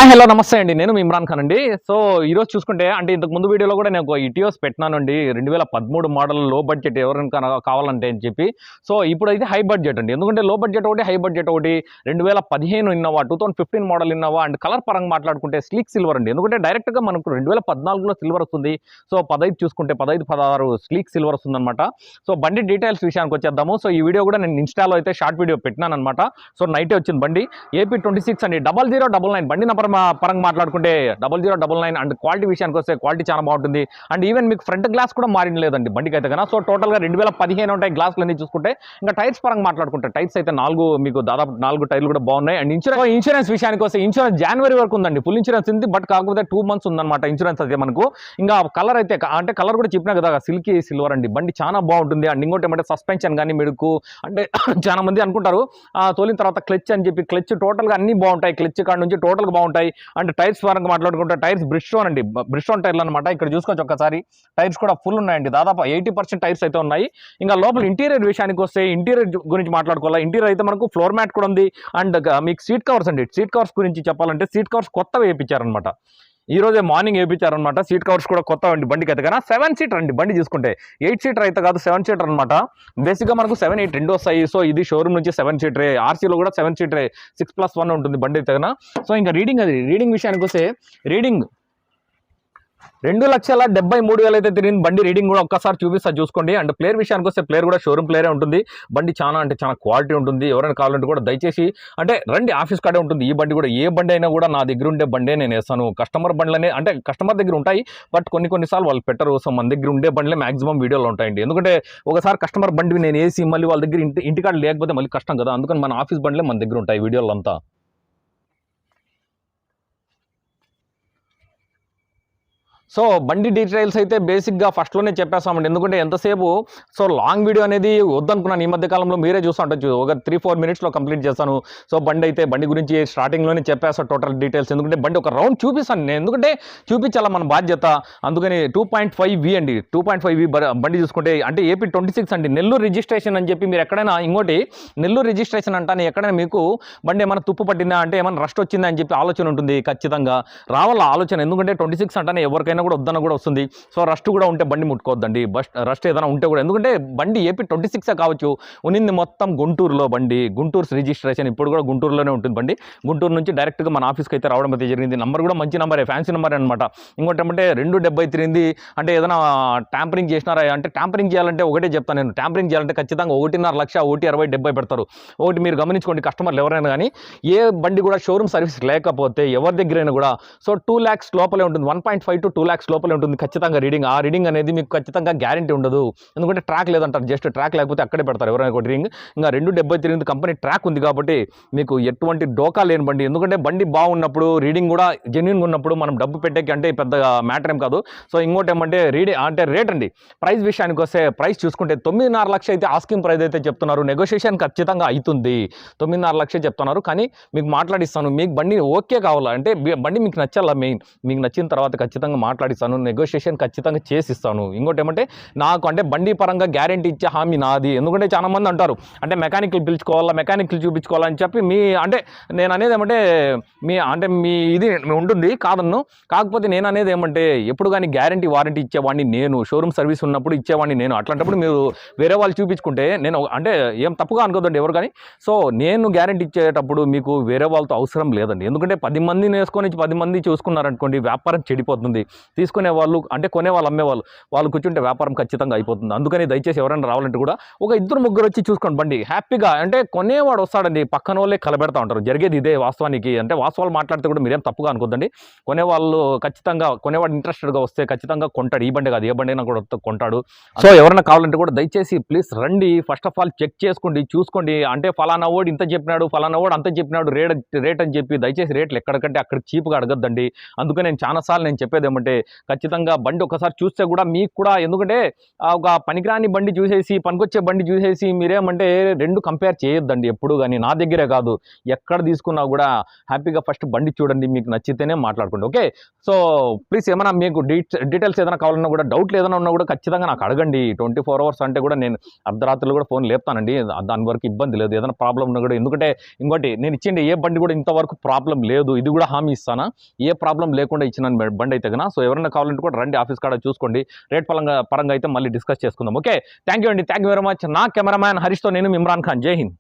Hello నమస్తే అండి. నేను మీ ఇమ్రాన్ ఖాన్ అండి. సో ఈరోజు చూసుకుంటే అంటే ఇంతకు ముందు వీడియోలో కూడా నేను ఇటియోస్ పెట్టినానండి. 2013 మోడల్ లో బడ్జెట్ ఎవరికైనా కావాలంటే అని చెప్పి. సో ఇప్పుడైతే హై బడ్జెట్ అండి. ఎందుకంటే లో బడ్జెట్ ఒకటి, హై బడ్జెట్ ఒకటి. 2015 Innova, 2015 model Innova and colour పరంగా మాట్లాడుకుంటే స్లీక్ సిల్వర్ అండి. ఎందుకంటే డైరెక్ట్గా మనకు 2014లో సిల్వర్ వస్తుంది. సో 15 చూసుకుంటే 15, 16 స్లీక్ సిల్వర్ వస్తుందన్నమాట. సో బండి డీటెయిల్స్ విషయానికి వచ్చేద్దాము. సో ఈ వీడియో కూడా నేను ఇన్స్టాలో అయితే షార్ట్ వీడియో పెట్టినాను అనమాట. సో నైటే వచ్చింది బండి. ఏపీ 26 అండి, 0099 బండి పరంగా మాట్లాడుకుంటే 0099 అండ్ క్వాలిటీ విషయానికి వస్తే క్వాలిటీ చాలా బాగుంటుంది. అండ్ ఈవెన్ మీకు ఫ్రంట్ గ్లాస్ కూడా మారిన లేదండి బండికి అయితే కన్నా. సో టోటల్గా 2015 ఉంటాయి గ్లాసులు అన్ని చూసుకుంటే. ఇంకా టైర్స్ పరంగా మాట్లాడుకుంటే టైర్స్ అయితే 4 మీకు దాదాపు 4 టైర్లు కూడా బాగున్నాయి. అండ్ ఇన్సూరెన్స్ విషయానికి వస్తే ఇన్సూరెన్స్ జనవరి వరకు ఉందండి. ఫుల్ ఇన్సూరెన్స్ ఉంది, బట్ కాకపోతే 2 months ఉందన్నమాట ఇన్సూరెన్స్ అయితే మనకు. ఇంకా కలర్ అయితే అంటే కలర్ కూడా చెప్పినా కదా, సిల్కీ సిల్వర్ అండి. బండి చాలా బాగుంటుంది. అండ్ ఇంకోటి ఏమంటే సస్పెన్షన్ కానీ మీకు అంటే చాలా మంది అనుకుంటారు తోలిన తర్వాత క్లచ్ అని చెప్పి. క్లచ్ టోటల్గా అన్ని బాగుంటాయి, క్లచ్ కాడ నుంచి టోటల్గా బాగుంటాయి. అండ్ టైర్స్ పరంగా మాట్లాడుకుంటే టైర్స్ బ్రిస్టోన్ అండి, బ్రిస్టోన్ టైర్లు అనమాట. ఇక్కడ చూసుకోవచ్చు ఒక్కసారి, టైర్స్ కూడా ఫుల్ ఉన్నాయండి. దాదాపు 80% టైర్స్ అయితే ఉన్నాయి. ఇంకా లోపల ఇంటీరియర్ విషయానికి వస్తే ఇంటీరియర్ గురించి మాట్లాడుకోవాలి. ఇంటీరియర్ అయితే మనకు ఫ్లోర్ మ్యాట్ కూడా ఉంది. అండ్ మీకు సీట్ కవర్స్ అండి, సీట్ కవర్స్ గురించి చెప్పాలంటే సీట్ కవర్స్ కొత్తగా వేయించారనమాట. ఈ రోజే మార్నింగ్ వేయించారనమాట. సీట్ కవర్స్ కూడా కొత్త అండి బండికి అయితే కదా. 7 సీటర్ అండి బండి చూసుకుంటే. 8 సీటర్ అయితే కాదు, 7 సీటర్ అనమాట. బేసిక్గా మనకు 7, 8 రెండు వస్తాయి. సో ఇది షోరూమ్ నుంచి 7 సీటరే, ఆర్సీలో కూడా 7 సీటరే, 6+1 ఉంటుంది బండి అయితే కదా. సో ఇంకా రీడింగ్ విషయానికి వస్తే రీడింగ్ 2,73,000 అయితే తిరిగింది బండి. రీడింగ్ కూడా ఒక్కసారి చూసుకోండి. అండ్ ప్లేయర్ విషయానికి వస్తే ప్లేయర్ కూడా షోరూమ్ ప్లేయరే ఉంటుంది. బండి చాలా అంటే చాలా క్వాలిటీ ఉంటుంది. ఎవరైనా కావాలంటే కూడా దయచేసి అంటే రండి, ఆఫీస్ కాడే ఉంటుంది ఈ బండి కూడా. ఏ బండి అయినా కూడా నా దగ్గర ఉండే బండే నేను వేస్తాను. కస్టమర్ బండ్లనే అంటే కస్టమర్ దగ్గర ఉంటాయి, బట్ కొన్నిసార్లు వాళ్ళు పెట్టరు. సో మన దగ్గర ఉండే బండ్లే మాక్సిమం వీడియోలో ఉంటాయండి. ఎందుకంటే ఒకసారి కస్టమర్ బండి నేను వేసి మళ్ళీ వాళ్ళ దగ్గర ఇంటికాడ లేకపోతే మళ్ళీ కష్టం కదా. అందుకని మన ఆఫీస్ బండ్లే మన దగ్గర ఉంటాయి వీడియోలో అంతా. సో బండి డీటెయిల్స్ అయితే బేసిక్గా ఫస్ట్లోనే చెప్పేస్తామండి. ఎందుకంటే ఎంతసేపు సో లాంగ్ వీడియో అనేది వద్దనుకున్నాను. ఈ మధ్య కాలంలో మీరే చూస్తుంటచ్చు, ఒక 3-4 minutesలో కంప్లీట్ చేస్తాను. సో బండి గురించి స్టార్టింగ్లోనే చెప్పేస్తాను టోటల్ డీటెయిల్స్. ఎందుకంటే బండి ఒక రౌండ్ చూపిస్తాను నేను, ఎందుకంటే చూపించాలా మన బాధ్యత. అందుకని 2.5V అండి, 2.5V బండి చూసుకుంటే అంటే ఏపీ 26 అండి, నెల్లూరు రిజిస్ట్రేషన్ అని చెప్పి. మీరు ఎక్కడైనా ఇంకోటి నెల్లూరు రిజిస్ట్రేషన్ అంటాను, ఎక్కడైనా మీకు బండి ఏమైనా తుప్పు పట్టిందా అంటే ఏమైనా రస్ట్ వచ్చిందా అని చెప్పి ఆలోచన ఉంటుంది. ఖచ్చితంగా రావాల ఆలోచన, ఎందుకంటే 26 అంటానే ఎవరికైనా కూడా వద్దన్న కూడా వస్తుంది. సో రస్ట్ కూడా ఉంటే బండి ముట్టుకోవద్దండి. రస్ట్ ఏదైనా ఉంటే కూడా, ఎందుకంటే బండి ఏపీ 26 కావచ్చు, ఉన్నింది మొత్తం గుంటూరులో బండి. గుంటూరు రిజిస్ట్రేషన్ ఇప్పుడు కూడా గుంటూరులోనే ఉంటుంది బండి. గుంటూరు నుంచి డైరెక్ట్గా మన ఆఫీస్కి అయితే రావడం అయితే జరిగింది. నంబర్ కూడా మంచి నంబరే, ఫ్యాన్సీ నెంబర్ అనమాట. ఇంకోటి ఏమంటే 273 అంటే ఏదైనా ట్యాంపరింగ్ చేసినారా అంటే, ట్యాంపరింగ్ చేయాలంటే ఒకటే చెప్తాను నేను, ట్యాంపరింగ్ చేయాలంటే ఖచ్చితంగా 1.5 లక్ష, 1,60,70 పెడతారు. ఒకటి మీరు గమనించుకోండి, కస్టమర్లు ఎవరైనా కానీ. ఏ బండి కూడా షోరూమ్ సర్వీస్ లేకపోతే ఎవరి దగ్గరైనా కూడా సో 2 lakhs లోపలే ఉంటుంది, 1.5 to 2 lakhs లోపలే ఉంటుంది ఖచ్చితంగా రీడింగ్. ఆ రీడింగ్ అనేది మీకు ఖచ్చితంగా గ్యారంటీ ఉండదు. ఎందుకంటే ట్రాక్ లేదంటారు, జస్ట్ ట్రాక్ లేకపోతే అక్కడే పెడతారు ఎవరైనా ఒక రీడింగ్. ఇంకా 273 కంపెనీ ట్రాక్ ఉంది కాబట్టి మీకు ఎటువంటి డోకా లేని బండి. ఎందుకంటే బండి బాగున్నప్పుడు, రీడింగ్ కూడా జెన్యూన్గా ఉన్నప్పుడు మనం డబ్బు పెట్టేకి అంటే పెద్దగా మ్యాటర్ ఏం కాదు. సో ఇంకోటి ఏమంటే రేట్ అండి. ప్రైస్ విషయానికి వస్తే ప్రైస్ చూసుకుంటే 9.5 లక్షలు అయితే ఆస్కింగ్ ప్రైస్ అయితే చెప్తున్నారు. నెగోషియేషన్ ఖచ్చితంగా అవుతుంది. 9.5 లక్షలు చెప్తున్నారు, కానీ మీకు మాట్లాడిస్తాను. మీకు బండి ఓకే కావాలా అంటే బండి మీకు నచ్చాలా, మెయిన్ మీకు నచ్చిన తర్వాత ఖచ్చితంగా మాట్లాడిస్తాను, నెగోషియేషన్ ఖచ్చితంగా చేసిస్తాను. ఇంకోటి ఏమంటే నాకు అంటే బండి పరంగా గ్యారెంటీ ఇచ్చే హామీ నాది. ఎందుకంటే చాలా మంది అంటారు అంటే మెకానికల్ పిలుచుకోవాలా, మెకానికల్ చూపించుకోవాలని చెప్పి. అంటే నేను అనేది ఏమంటే మీ ఇది ఉంటుంది కాదన్ను. కాకపోతే నేను అనేది ఏమంటే ఎప్పుడు కానీ గ్యారెంటీ వారంటీ ఇచ్చేవాడిని నేను, షోరూమ్ సర్వీస్ ఉన్నప్పుడు ఇచ్చేవాడిని నేను. అట్లాంటప్పుడు మీరు వేరే వాళ్ళు చూపించుకుంటే నేను అంటే ఏం తప్పుగా అనుకోదండి ఎవరు కానీ. సో నేను గ్యారెంటీ ఇచ్చేటప్పుడు మీకు వేరే వాళ్ళతో అవసరం లేదండి. ఎందుకంటే 10 మందిని వేసుకొని 10 మంది చూసుకున్నారనుకోండి, వ్యాపారం చెడిపోతుంది. తీసుకునే వాళ్ళు అంటే కొనేవాళ్ళు, అమ్మేవాళ్ళు వాళ్ళు కూర్చుంటే వ్యాపారం ఖచ్చితంగా అయిపోతుంది. అందుకని దయచేసి ఎవరైనా రావాలంటే కూడా ఒక 2-3 వచ్చి చూసుకోండి బండి హ్యాపీగా. అంటే కొనేవాడు వస్తాడండి, పక్కన వాళ్ళే కలబెడతా ఉంటారు. జరిగేది ఇదే వాస్తవానికి. అంటే వాస్తవాలు మాట్లాడితే కూడా మీరేం తప్పుగా అనుకోద్దండి. కొనేవాళ్ళు ఖచ్చితంగా, కొనేవాడు ఇంట్రెస్టెడ్గా వస్తే ఖచ్చితంగా కొంటాడు. ఈ బండి కాదు, ఏ బండి అయినా కూడా కొంటాడు. సో ఎవరైనా కావాలంటే కూడా దయచేసి ప్లీజ్ రండి. ఫస్ట్ ఆఫ్ ఆల్ చెక్ చేసుకోండి, చూసుకోండి. అంటే ఫలానా వాడు ఇంత చెప్పినాడు, ఫలానా వాడు అంత చెప్పినాడు రేట్ అని చెప్పి దయచేసి రేట్లు ఎక్కడికంటే అక్కడ చీప్గా అడగద్దండి. అందుకని నేను చాలాసార్లు చెప్పేది ఏమంటే ఎందుకంటే ఖచ్చితంగా బండి ఒకసారి చూస్తే కూడా మీకు కూడా, ఎందుకంటే ఒక పనికిరాని బండి చూసేసి పనికొచ్చే బండి చూసేసి మీరేమంటే రెండు కంపేర్ చేయొద్దండి ఎప్పుడు కానీ. నా దగ్గరే కాదు, ఎక్కడ తీసుకున్నా కూడా హ్యాపీగా ఫస్ట్ బండి చూడండి, మీకు నచ్చితేనే మాట్లాడుకోండి. ఓకే, సో ప్లీజ్ ఏమైనా మీకు డీటెయిల్స్ ఏదైనా కావాలన్నా కూడా, డౌట్లు ఏదైనా ఉన్నా కూడా ఖచ్చితంగా నాకు అడగండి. 24 hours అంటే కూడా నేను అర్ధరాత్రులు కూడా ఫోన్ లేపుతానండి, దాని వరకు ఇబ్బంది లేదు. ఏదైనా ప్రాబ్లం ఉన్నా కూడా, ఎందుకంటే ఇంకోటి నేను ఇచ్చిండే ఏ బండి కూడా ఇంతవరకు ప్రాబ్లం లేదు, ఇది కూడా హామీ ఇస్తానా, ఏ ప్రాబ్లం లేకుండా ఇచ్చిన బండి అయితే కన్నా. సో ఎవరైనా కావాలంటే కూడా రండి, ఆఫీస్ కాడ చూసుకోండి, రేట్ పరంగా అయితే మళ్ళీ డిస్కస్ చేసుకుందాం. ఓకే, థ్యాంక్ యూ అండి, థ్యాంక్ యూ వెరీ మచ్. నా కెమెరామ్యాన్ హరీష్తో నేను ఇమ్రాన్ ఖాన్. జై హింద్.